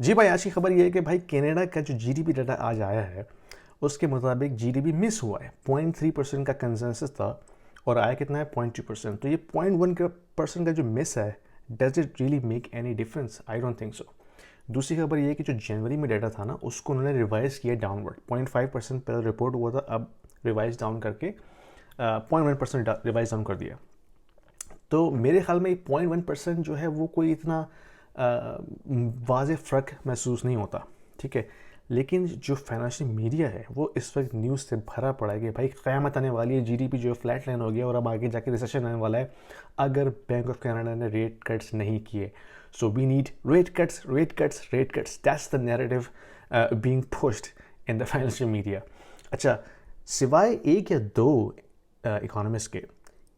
जी भाई, आज की खबर ये है कि भाई कनाडा का जो जीडीपी डाटा आज आया है उसके मुताबिक जीडीपी मिस हुआ है। 0.3% का कंसेंसस था और आया कितना है 0.2%। तो ये 0.1% का जो मिस है, does it really make any difference? I don't think so. दूसरी खबर ये है कि जो जनवरी में डाटा था ना उसको उन्होंने रिवाइज किया डाउनवर्ड। 0.5% पहले रिपोर्ट हुआ था, अब रिवाइज डाउन करके 0.1% रिवाइज डाउन कर दिया। तो मेरे ख्याल में 0.1% जो है वो कोई इतना वाज़ेह फ़र्क महसूस नहीं होता, ठीक है। लेकिन जो फाइनेंशियल मीडिया है वो इस वक्त न्यूज़ से भरा पड़ा है कि भाई क़यामत आने वाली है, जीडीपी जो है फ्लैट लाइन हो गया और अब आगे जाके रिसेशन आने वाला है अगर बैंक ऑफ कनाडा ने रेट कट्स नहीं किए। So we need rate cuts, rate cuts, rate cuts. That's the narrative being pushed in the financial media. अच्छा, सिवाय एक या दो इकोनॉमिस्ट के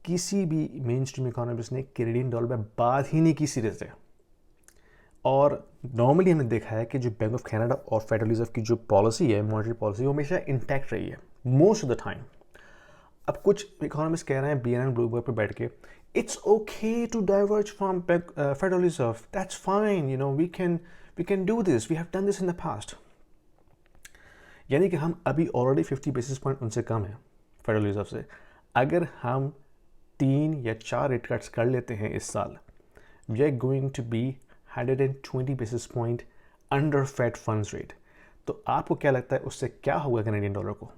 किसी भी मेन स्ट्रीम इकोनॉमिस्ट ने कैनेडियन डॉलर में बात ही नहीं की सिरे से। और नॉर्मली हमने देखा है कि जो बैंक ऑफ कनाडा और फेडरल रिजर्व की जो पॉलिसी है, मॉनेटरी पॉलिसी, वो हमेशा इंटैक्ट रही है मोस्ट ऑफ द टाइम। अब कुछ इकोनॉमिस्ट कह रहे हैं बीएनएन ब्लूमबर्ग पे बैठ के, it's okay to diverge from Federal Reserve, that's fine, you know we can do this, we have done this in the past. यानी कि हम अभी ऑलरेडी 50 बेसिस पॉइंट उनसे कम है फेडरल रिजर्व से। अगर हम 3 या 4 रेट कट्स कर लेते हैं इस साल, we are going to be 120 basis point under Fed funds rate. तो आपको क्या लगता है उससे क्या होगा कैनेडियन डॉलर को?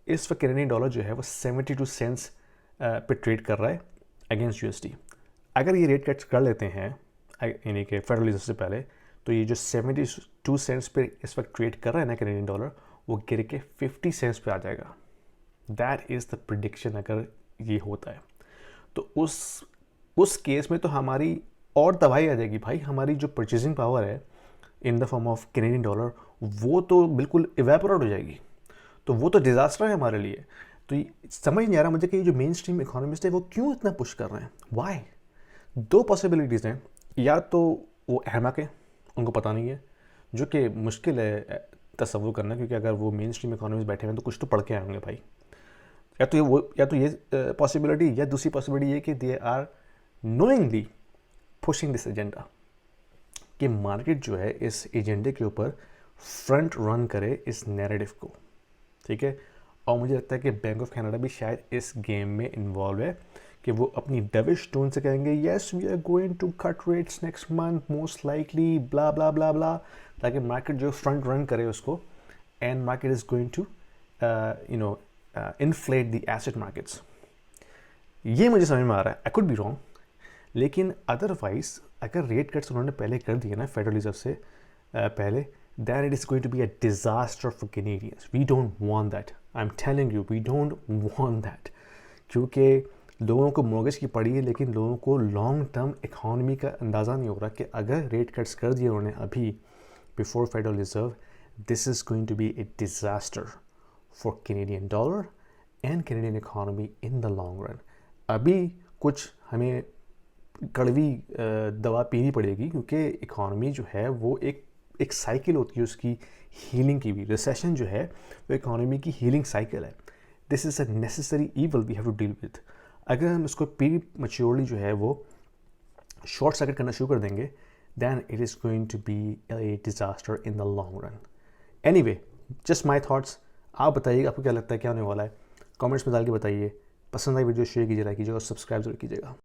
इस वक्त कैनेडियन डॉलर जो है वो 72 सेंट्स पे ट्रेड कर रहा है अगेंस्ट यूएसडी। अगर ये रेट कट्स कर लेते हैं यानी कि फेडरल रिजर्व से पहले, तो ये जो 72 सेंट्स पे इस वक्त ट्रेड कर रहा है ना कैनेडियन डॉलर, वो गिर के 50 सेंट्स पे आ जाएगा। दैट इज़ द प्रिडिक्शन अगर ये होता है। तो उस केस में तो हमारी और तबाही आ जाएगी भाई। हमारी जो परचेजिंग पावर है in the form of Canadian dollar वो तो बिल्कुल इवेपोरेट हो जाएगी। तो वो तो डिज़ास्टर है हमारे लिए। तो समझ नहीं आ रहा मुझे कि ये जो मेन स्ट्रीम इकोनॉमिस्ट है वो क्यों इतना पुश कर रहे हैं, वाई? दो पॉसिबिलिटीज़ हैं, या तो वो अहमक है, उनको पता नहीं है, जो कि मुश्किल है तसव्वुर करना, क्योंकि अगर वो मेन स्ट्रीम इकोनॉमिस्ट बैठे हैं तो कुछ तो पढ़ के आए होंगे भाई। या तो ये पॉसिबिलिटी, या दूसरी पॉसिबिलिटी ये कि they are knowingly pushing this agenda, कि मार्केट जो है इस एजेंडे के ऊपर फ्रंट रन करे इस नैरेटिव को, ठीक है। और मुझे लगता है कि बैंक ऑफ कनाडा भी शायद इस गेम में इन्वॉल्व है कि वो अपनी डविश टोन से कहेंगे yes we are going to cut rates next month most likely, blah blah blah blah, ताकि मार्केट जो फ्रंट रन करे उसको, and market is going to inflate the asset markets. ये मुझे समझ में आ रहा है, आई कुड बी रॉन्ग। लेकिन अदरवाइज अगर रेट कट्स उन्होंने पहले कर दिए ना फेडरल रिजर्व से पहले, then it is going to be a disaster for Canadians. We don't want that, I am telling you, we don't want that. क्योंकि लोगों को मॉर्गेज की पड़ी है, लेकिन लोगों को लॉन्ग टर्म इकॉनमी का अंदाज़ा नहीं हो रहा कि अगर रेट कट्स कर दिए उन्होंने अभी before Federal Reserve, this is going to be a disaster for Canadian dollar and Canadian economy in the long run. अभी कुछ हमें कड़वी दवा पीनी पड़ेगी, क्योंकि इकॉनमी जो है वो एक साइकिल होती है उसकी हीलिंग की भी। रिसेशन जो है वो इकॉनमी की हीलिंग साइकिल है। This is a necessary evil we have to deal with. अगर हम इसको प्री मैच्योरली जो है वो शॉर्ट सर्किट करना शुरू कर देंगे, then it is going to be a disaster in the long run. Anyway, just my thoughts. आप बताइएगा आपको क्या लगता है क्या होने वाला है, कमेंट्स में डाल के बताइए। पसंद आई वीडियो शेयर कीजिए, लाइक कीजिएगा और सब्सक्राइब जरूर कीजिएगा।